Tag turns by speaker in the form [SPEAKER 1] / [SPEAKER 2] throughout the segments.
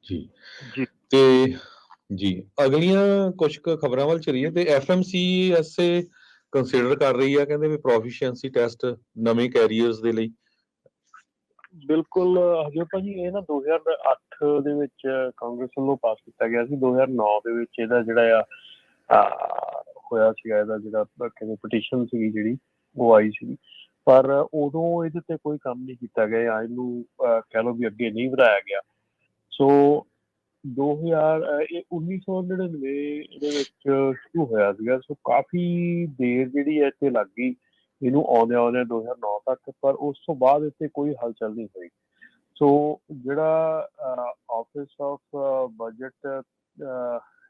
[SPEAKER 1] ਜੀ
[SPEAKER 2] ਜੀ
[SPEAKER 1] ਤੇ ਜੀ ਅਗਲੀਆਂ ਕੁਝ ਕੁ ਖਬਰਾਂ ਵੱਲ ਚਲੀਏ ਤੇ FMCSA ਕੰਸੀਡਰ ਕਰ ਰਹੀ ਆ, ਕਹਿੰਦੇ ਵੀ ਪ੍ਰੋਫੀਸ਼ੀਐਂਸੀ ਟੈਸਟ ਨਵੇਂ ਕੈਰੀਅਰਸ ਦੇ ਲਈ।
[SPEAKER 2] ਬਿਲਕੁਲ ਹਜੇ ਭਾਜੀ ਇਹ ਨਾ 2008 ਦੇ ਵਿੱਚ ਕਾਂਗਰਸ ਵੱਲੋਂ ਪਾਸ ਕੀਤਾ ਗਿਆ ਸੀ। 2009 ਦੇ ਵਿੱਚ ਇਹਦਾ ਜਿਹੜਾ ਹੋਇਆ ਸੀਗਾ, ਇਹਦਾ ਜਿਹੜਾ ਕਹਿੰਦੇ ਪਟੀਸ਼ਨ ਸੀਗੀ ਜਿਹੜੀ ਉਹ ਆਈ ਸੀ, ਪਰ ਉਦੋਂ ਇਹਦੇ ਤੇ ਕੋਈ ਕੰਮ ਨਹੀਂ ਕੀਤਾ ਗਿਆ ਜਾਂ ਇਹਨੂੰ ਕਹਿ ਲਓ ਵੀ ਅੱਗੇ ਨਹੀਂ ਵਧਾਇਆ ਗਿਆ। ਸੋ 1999 ਦੇ ਵਿੱਚ ਸ਼ੁਰੂ ਹੋਇਆ ਸੀਗਾ। ਸੋ ਕਾਫੀ ਦੇਰ ਜਿਹੜੀ ਹੈ ਇੱਥੇ ਲੱਗ ਗਈ ਇਹਨੂੰ ਆਉਂਦਿਆਂ 2009 ਤੱਕ, ਪਰ ਉਸ ਤੋਂ ਬਾਅਦ ਇੱਥੇ ਕੋਈ ਹਲਚਲ ਨਹੀਂ ਹੋਈ। ਸੋ ਜਿਹੜਾ ਆਫਿਸ ਆਫ ਬਜਟ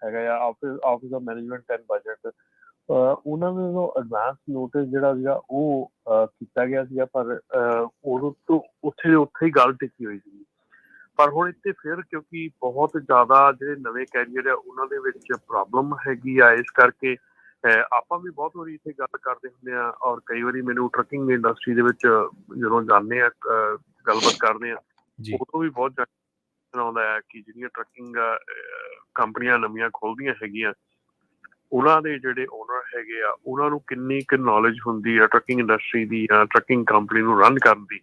[SPEAKER 2] ਹੈਗਾ ਆ, office of management and budget, ਉਹਨਾਂ ਨੇ ਐਡਵਾਂਸ ਨੋਟਿਸ ਜਿਹੜਾ ਸੀਗਾ ਉਹ ਕੀਤਾ ਗਿਆ ਸੀਗਾ, ਪਰ ਉਦੋਂ ਤੋਂ ਉੱਥੇ ਹੀ ਗੱਲ ਟਿਕੀ ਹੋਈ ਸੀ। ਪਰ ਹੁਣ ਇੱਥੇ ਫਿਰ ਕਿਉਂਕਿ ਬਹੁਤ ਜ਼ਿਆਦਾ ਜਿਹੜੇ ਨਵੇਂ ਕੈਰੀਅਰ ਆ ਉਹਨਾਂ ਦੇ ਵਿੱਚ ਪ੍ਰੋਬਲਮ ਹੈਗੀ ਆ, ਇਸ ਕਰਕੇ ਆਪਾਂ ਵੀ ਬਹੁਤ ਵਾਰੀ ਇੱਥੇ ਗੱਲ ਕਰਦੇ ਹੁੰਦੇ ਆ, ਔਰ ਕਈ ਵਾਰੀ ਮੈਨੂੰ ਟਰੱਕਿੰਗ ਇੰਡਸਟਰੀ ਦੇ ਵਿੱਚ ਜਦੋਂ ਜਾਂਦੇ ਆ ਗੱਲਬਾਤ ਕਰਦੇ ਆ, ਉਦੋਂ ਵੀ ਬਹੁਤ ਆਉਂਦਾ ਹੈ ਕਿ ਜਿਹੜੀਆਂ ਟਰੱਕਿੰਗ ਕੰਪਨੀਆਂ ਨਵੀਆਂ ਖੋਲ੍ਹਦੀਆਂ ਹੈਗੀਆਂ, ਉਹਨਾਂ ਦੇ ਜਿਹੜੇ ਓਨਰ ਹੈਗੇ ਆ ਉਹਨਾਂ ਨੂੰ ਕਿੰਨੀ ਕੁ ਨੌਲੇਜ ਹੁੰਦੀ ਆ ਟਰੱਕਿੰਗ ਇੰਡਸਟਰੀ ਦੀ ਜਾਂ ਟਰੱਕਿੰਗ ਕੰਪਨੀ ਨੂੰ ਰਨ ਕਰਨ ਦੀ।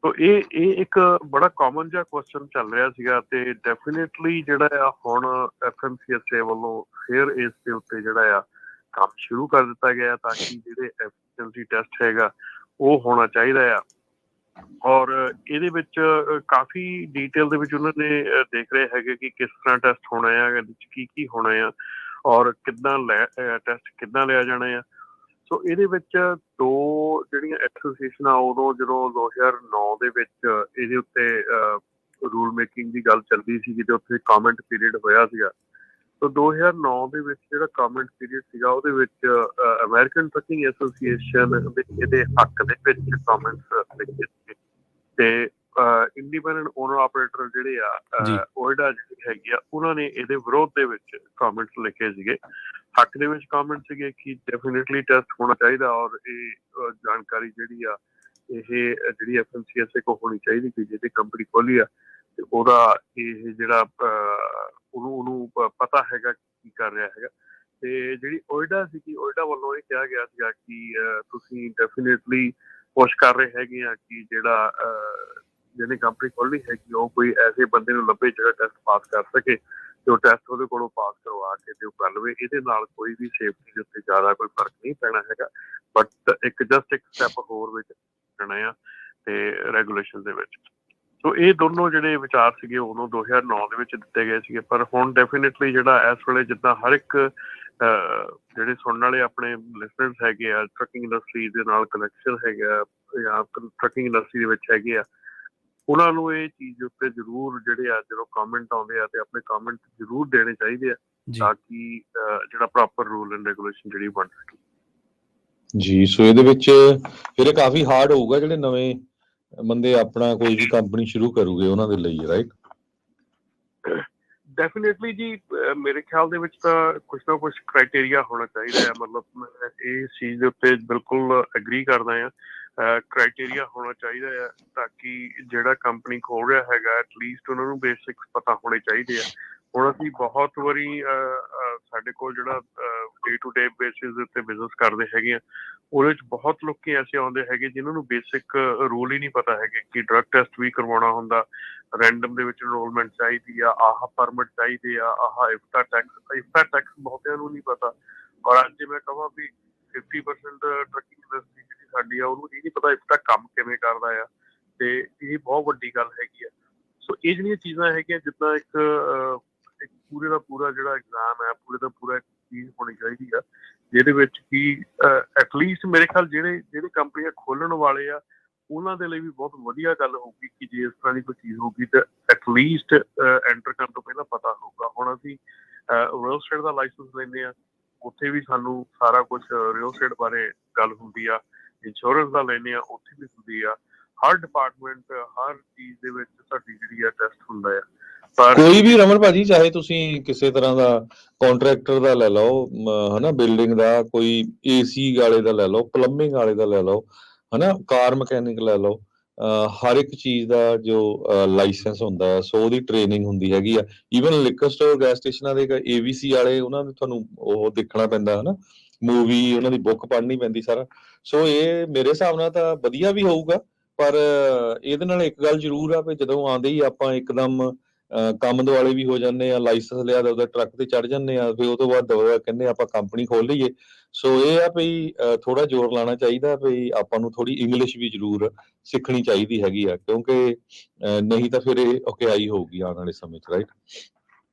[SPEAKER 2] ਸੋ ਇਹ ਇੱਕ ਬੜਾ ਕਾਮਨ ਜਿਹਾ ਕੁਐਸਚਨ ਚੱਲ ਰਿਹਾ ਸੀਗਾ, ਤੇ ਡੈਫੀਨੇਟਲੀ ਜਿਹੜਾ ਆ ਹੁਣ FMCSA ਵੱਲੋਂ ਫਿਰ ਇਸ ਦੇ ਉੱਤੇ ਜਿਹੜਾ ਆ ਕੰਮ ਸ਼ੁਰੂ ਕਰ ਦਿੱਤਾ ਗਿਆ, ਤਾਂ ਕਿ ਜਿਹੜੇ ਐਫੀਸ਼ੀਐਂਸੀ ਟੈਸਟ ਹੈਗਾ ਉਹ ਹੋਣਾ ਚਾਹੀਦਾ ਆ। ਔਰ ਇਹਦੇ ਵਿੱਚ ਕਾਫੀ ਡਿਟੇਲ ਦੇ ਵਿੱਚ ਉਹਨਾਂ ਨੇ ਦੇਖ ਰਹੇ ਹੈਗੇ ਕਿ ਕਿਸ ਤਰ੍ਹਾਂ ਟੈਸਟ ਹੋਣਾ ਆ, ਇਹਦੇ ਵਿੱਚ ਕੀ ਹੋਣਾ ਆ, ਔਰ ਕਿੱਦਾਂ ਟੈਸਟ ਕਿੱਦਾਂ ਲਿਆ ਜਾਣਾ ਆ। ਸੋ ਇਹਦੇ ਵਿੱਚ ਦੋ ਜਿਹੜੀਆਂ ਐਸੋਸੀਏਸ਼ਨ ਆ, ਉਦੋਂ ਜਦੋਂ 2009 ਦੇ ਵਿੱਚ ਇਹਦੇ ਉੱਤੇ ਰੂਲ ਮੇਕਿੰਗ ਦੀ ਗੱਲ ਚੱਲਦੀ ਸੀਗੀ ਤੇ ਉੱਥੇ ਕਾਮੈਂਟ ਪੀਰੀਅਡ ਹੋਇਆ ਸੀਗਾ। ਸੋ 2009 ਦੇ ਵਿੱਚ ਜਿਹੜਾ ਕਾਮੈਂਟ ਪੀਰੀਅਡ ਸੀਗਾ ਉਹਦੇ ਵਿੱਚ ਅਮਰੀਕਨ ਟਰੱਕਿੰਗ ਐਸੋਸੀਏਸ਼ਨ ਦੇ ਇਹਦੇ ਹੱਕ ਦੇ ਵਿੱਚ ਕਾਮੈਂਟਸ ਲਿਖੇ ਸੀ, ਤੇ ਇੰਡੀਪੈਂਡੈਂਟ ਓਨਰ ਆਪਰੇਟਰ ਜਿਹੜੇ ਆ ਓਇਡਾ ਜਿਹੜੀ ਹੈਗੀ ਆ ਉਹਨਾਂ ਨੇ ਇਹਦੇ ਵਿਰੋਧ ਦੇ ਵਿੱਚ ਕਾਮੈਂਟਸ ਲਿਖੇ ਸੀਗੇ। ਹੱਕ ਦੇ ਵਿੱਚ ਕਾਮੈਂਟ ਸੀਗੇ ਕਿ ਡੈਫੀਨੇਟਲੀ ਟੈਸਟ ਹੋਣਾ ਚਾਹੀਦਾ, ਔਰ ਇਹ ਜਾਣਕਾਰੀ ਜਿਹੜੀ ਆ ਇਹ ਜਿਹੜੀ FMCSA ਕੋਲ ਹੋਣੀ ਚਾਹੀਦੀ ਕਿ ਜਿਹਦੀ ਕੰਪਨੀ ਖੋਲੀ ਆ ਤੇ ਉਹਦਾ ਇਹ ਜਿਹੜਾ ਉਹਨੂੰ ਪਤਾ ਹੈਗਾ ਕੀ ਕਰ ਰਿਹਾ ਹੈਗਾ। ਤੇ ਜਿਹੜੀ ਓਇਡਾ ਸੀਗੀ, ਓਇਡਾ ਵੱਲੋਂ ਇਹ ਕਿਹਾ ਗਿਆ ਸੀਗਾ ਕਿ ਤੁਸੀਂ ਡੈਫੀਨੇਟਲੀ ਕੋਸ਼ਿਸ਼ ਕਰ ਰਹੇ ਹੈਗੇ ਆ ਕਿ ਜਿਹੜਾ ਜਿਹਨੇ ਕੰਪਨੀ ਖੋਲ੍ਹਣੀ ਹੈਗੀ ਉਹ ਕੋਈ ਐਸੇ ਬੰਦੇ ਨੂੰ ਲੱਭੇ ਜਿਹੜਾ ਟੈਸਟ ਪਾਸ ਕਰ ਸਕੇ, ਤੇ ਉਹ ਟੈਸਟ ਉਹਦੇ ਕੋਲੋਂ ਪਾਸ ਕਰਵਾ ਕੇ ਤੇ ਉਹ ਕਰ ਲਵੇ। ਇਹਦੇ ਨਾਲ ਕੋਈ ਵੀ ਸੇਫਟੀ ਦੇ ਉੱਤੇ ਜ਼ਿਆਦਾ ਕੋਈ ਫਰਕ ਨਹੀਂ ਪੈਣਾ ਹੈਗਾ, ਬਟ ਇੱਕ ਸਟੈਪ ਹੋਰ ਵਿੱਚ ਪੈਣਾ ਆ ਤੇ ਰੈਗੂਲੇਸ਼ਨ ਦੇ ਵਿੱਚ। ਸੋ ਇਹ ਦੋਨੋਂ ਜਿਹੜੇ ਵਿਚਾਰ ਸੀਗੇ ਉਦੋਂ 2009 ਦੇ ਵਿੱਚ ਦਿੱਤੇ ਗਏ ਸੀਗੇ, ਪਰ ਹੁਣ ਡੈਫੀਨੇਟਲੀ ਜਿਹੜਾ ਇਸ ਵੇਲੇ ਜਿੱਦਾਂ ਹਰ ਇੱਕ ਜਿਹੜੇ ਸੁਣਨ ਵਾਲੇ ਆਪਣੇ ਲਿਸਨਰਸ ਹੈਗੇ ਆ, ਟਰੱਕਿੰਗ ਇੰਡਸਟਰੀ ਦੇ ਨਾਲ ਕਨੈਕਸ਼ਨ ਹੈਗਾ ਜਾਂ ਟਰੱਕਿੰਗ ਇੰਡਸਟਰੀ ਦੇ ਵਿੱਚ ਹੈਗੇ ਆ, ਉਹਨਾਂ ਨੂੰ ਇਹ ਚੀਜ਼ ਉੱਤੇ ਜ਼ਰੂਰ ਜਿਹੜੇ ਆ ਜਦੋਂ ਕਮੈਂਟ ਆਉਂਦੇ ਆ ਤੇ ਆਪਣੇ ਕਮੈਂਟ ਜ਼ਰੂਰ ਦੇਣੇ ਚਾਹੀਦੇ ਆ, ਤਾਂ ਕਿ ਜਿਹੜਾ ਪ੍ਰੋਪਰ ਰੂਲ ਐਂਡ ਰੈਗੂਲੇਸ਼ਨ ਜਿਹੜੀ ਬਣ ਸਕੇ।
[SPEAKER 1] ਜੀ ਸੋ ਇਹਦੇ ਵਿੱਚ ਫਿਰ ਇਹ ਕਾਫੀ ਹਾਰਡ ਹੋਊਗਾ ਜਿਹੜੇ ਨਵੇਂ ਬੰਦੇ ਆਪਣਾ ਕੋਈ ਵੀ ਕੰਪਨੀ ਸ਼ੁਰੂ ਕਰੂਗੇ ਉਹਨਾਂ ਦੇ ਲਈ, ਰਾਈਟ?
[SPEAKER 2] ਡੈਫੀਨੇਟਲੀ ਜੀ, ਮੇਰੇ ਖਿਆਲ ਦੇ ਵਿੱਚ ਤਾਂ ਕੁਛ ਨਾ ਕੁਛ ਕ੍ਰਾਈਟੇਰੀਆ ਹੋਣਾ ਚਾਹੀਦਾ ਹੈ। ਮਤਲਬ ਮੈਂ ਇਸ ਚੀਜ਼ ਦੇ ਉੱਤੇ ਬਿਲਕੁਲ ਐਗਰੀ ਕਰਦਾ ਹਾਂ, ਕ੍ਰਾਈਟੇਰੀਆ ਹੋਣਾ ਚਾਹੀਦਾ ਹੈ ਤਾਂ ਕਿ ਜਿਹੜਾ ਕੰਪਨੀ ਖੋਲ ਰਿਹਾ ਹੈਗਾ ਐਟਲੀਸਟ ਉਹਨਾਂ ਨੂੰ ਬੇਸਿਕਸ ਪਤਾ ਹੋਣੇ ਚਾਹੀਦੇ ਆ। ਹੁਣ ਅਸੀਂ ਬਹੁਤ ਵਾਰੀ ਸਾਡੇ ਕੋਲ ਜਿਹੜਾ ਡੇ ਟੂ ਡੇ ਬੇਸਿਸ ਦੇ ਉੱਤੇ ਬਿਜ਼ਨਸ ਕਰਦੇ ਹੈਗੇ ਆ, ਉਹਦੇ ਵਿੱਚ ਬਹੁਤ ਲੋਕੀ ਐਸੇ ਆਉਂਦੇ ਹੈਗੇ ਜਿਨ੍ਹਾਂ ਨੂੰ ਬੇਸਿਕ ਰੂਲ ਹੀ ਨਹੀਂ ਪਤਾ ਹੈਗੇ ਕਿ ਡਰੱਗ ਟੈਸਟ ਵੀ ਕਰਵਾਉਣਾ ਹੁੰਦਾ, ਰੈਂਡਮ ਦੇ ਵਿੱਚ ਇਨਰੋਲਮੈਂਟ ਚਾਹੀਦੀ ਆ, ਆਹ ਪਰਮਿਟ ਚਾਹੀਦੇ ਆ, ਆਹ ਇਫਤਾ ਟੈਕਸ ਬਹੁਤਿਆਂ ਨੂੰ ਨਹੀਂ ਪਤਾ। ਔਰ ਅੱਜ ਜੇ ਮੈਂ ਕਹਾਂ ਵੀ 50% ਟਰੱਕਿੰਗ ਇੰਡਸਟਰੀ ਜਿਹੜੀ ਸਾਡੀ ਆ ਉਹਨੂੰ ਇਹ ਨਹੀਂ ਪਤਾ ਇਫਤਾ ਕੰਮ ਕਿਵੇਂ ਕਰਦਾ ਆ, ਤੇ ਇਹ ਬਹੁਤ ਵੱਡੀ ਗੱਲ ਹੈਗੀ ਆ। ਸੋ ਇਹ ਜਿਹੜੀਆਂ ਚੀਜ਼ਾਂ ਹੈਗੀਆਂ, ਜਿੱਦਾਂ ਇੱਕ ਪੂਰੇ ਦਾ ਪੂਰਾ ਜਿਹੜਾ ਐਗਜ਼ਾਮ ਹੈ, ਪੂਰੇ ਦਾ ਪੂਰਾ ਇੱਕ ਚੀਜ਼ ਹੋਣੀ ਚਾਹੀਦੀ ਆ ਜਿਹਦੇ ਵਿੱਚ ਕਿ ਐਟਲੀਸਟ ਮੇਰੇ ਖਿਆਲ ਜਿਹੜੇ ਕੰਪਨੀਆਂ ਖੋਲ੍ਹਣ ਵਾਲੇ ਆ ਉਹਨਾਂ ਦੇ ਲਈ ਵੀ ਬਹੁਤ ਵਧੀਆ ਗੱਲ ਹੋਊਗੀ ਕਿ ਜੇ ਇਸ ਤਰ੍ਹਾਂ ਦੀ ਕੋਈ ਚੀਜ਼ ਹੋਊਗੀ ਤਾਂ ਐਟਲੀਸਟ ਐਂਟਰ ਕਰਨ ਤੋਂ ਪਹਿਲਾਂ ਪਤਾ ਹੋਊਗਾ। ਹੁਣ ਅਸੀਂ ਰੀਅਲ ਸਟੇਟ ਦਾ ਲਾਇਸੈਂਸ ਲੈਂਦੇ ਹਾਂ, ਉੱਥੇ ਵੀ ਸਾਨੂੰ ਸਾਰਾ ਕੁਛ ਰੀਅਲ ਸਟੇਟ ਬਾਰੇ ਗੱਲ ਹੁੰਦੀ ਆ। ਇੰਸ਼ੋਰੈਂਸ ਦਾ ਲੈਂਦੇ ਹਾਂ, ਉੱਥੇ ਵੀ ਹੁੰਦੀ ਆ। ਹਰ ਡਿਪਾਰਟਮੈਂਟ ਹਰ ਚੀਜ਼ ਦੇ ਵਿੱਚ ਸਾਡੀ ਜਿਹੜੀ ਆ ਟੈਸਟ ਹੁੰਦਾ ਆ।
[SPEAKER 1] ਕੋਈ ਵੀ ਰਮਨ ਭਾਜੀ, ਚਾਹੇ ਤੁਸੀਂ ਕਿਸੇ ਤਰ੍ਹਾਂ ਦਾ ਕੰਟਰੈਕਟਰ ਦਾ ਲੈ ਲਓ, ਹਨਾ, ਬਿਲਡਿੰਗ ਦਾ, ਕੋਈ AC ਵਾਲੇ ਦਾ ਲੈ ਲਓ, ਪਲੰਬਿੰਗ ਵਾਲੇ ਦਾ ਲੈ ਲਓ, ਹਨਾ, ਕਾਰ ਮਕੈਨਿਕ ਲੈ ਲਓ, ਹਰ ਇੱਕ ਚੀਜ਼ ਦਾ ਜੋ ਲਾਇਸੈਂਸ ਹੁੰਦਾ ਹੈ, ਸੋ ਉਹਦੀ ਟ੍ਰੇਨਿੰਗ ਹੁੰਦੀ ਹੈਗੀ ਆ। ਈਵਨ ਲਿਕਰ ਸਟੋਰ, ਗੈਸ ਸਟੇਸ਼ਨਾਂ ਦੇ ABC ਵਾਲੇ, ਉਹਨਾਂ ਨੂੰ ਤੁਹਾਨੂੰ ਉਹ ਦੇਖਣਾ ਪੈਂਦਾ ਹਨਾ, ਮੂਵੀ, ਉਹਨਾਂ ਦੀ ਬੁੱਕ ਪੜ੍ਹਨੀ ਪੈਂਦੀ ਸਾਰਾ। ਸੋ ਇਹ ਮੇਰੇ ਹਿਸਾਬ ਨਾਲ ਤਾਂ ਵਧੀਆ ਵੀ ਹੋਊਗਾ, ਪਰ ਇਹਦੇ ਨਾਲ ਇੱਕ ਗੱਲ ਜ਼ਰੂਰ ਆ ਵੀ ਜਦੋਂ ਆਉਂਦੇ ਹੀ ਆਪਾਂ ਇੱਕਦਮ ਕੰਮ ਦੁਆਲੇ ਵੀ ਹੋ ਜਾਂਦੇ ਆ, ਲਾਇਸੈਂਸ ਲਿਆ ਤਾਂ ਉਹਦਾ ਟਰੱਕ ਤੇ ਚੜ੍ਹ ਜਾਂਦੇ ਆ, ਫਿਰ ਉਹ ਤੋਂ ਬਾਅਦ ਦਵਾ ਕਹਿੰਦੇ ਆਪਾਂ ਕੰਪਨੀ ਖੋਲ ਲਈਏ। ਸੋ ਇਹ ਆ ਵੀ ਥੋੜਾ ਜ਼ੋਰ ਲਾਉਣਾ ਚਾਹੀਦਾ ਵੀ ਆਪਾਂ ਨੂੰ ਥੋੜੀ ਇੰਗਲਿਸ਼ ਵੀ ਜ਼ਰੂਰ ਸਿੱਖਣੀ ਚਾਹੀਦੀ ਹੈਗੀ ਆ, ਕਿਉਂਕਿ ਨਹੀਂ ਤਾਂ ਫਿਰ ਇਹ ਔਖਿਆਈ ਹੋਊਗੀ ਆਉਣ ਵਾਲੇ ਸਮੇਂ 'ਚ, ਰਾਈਟ।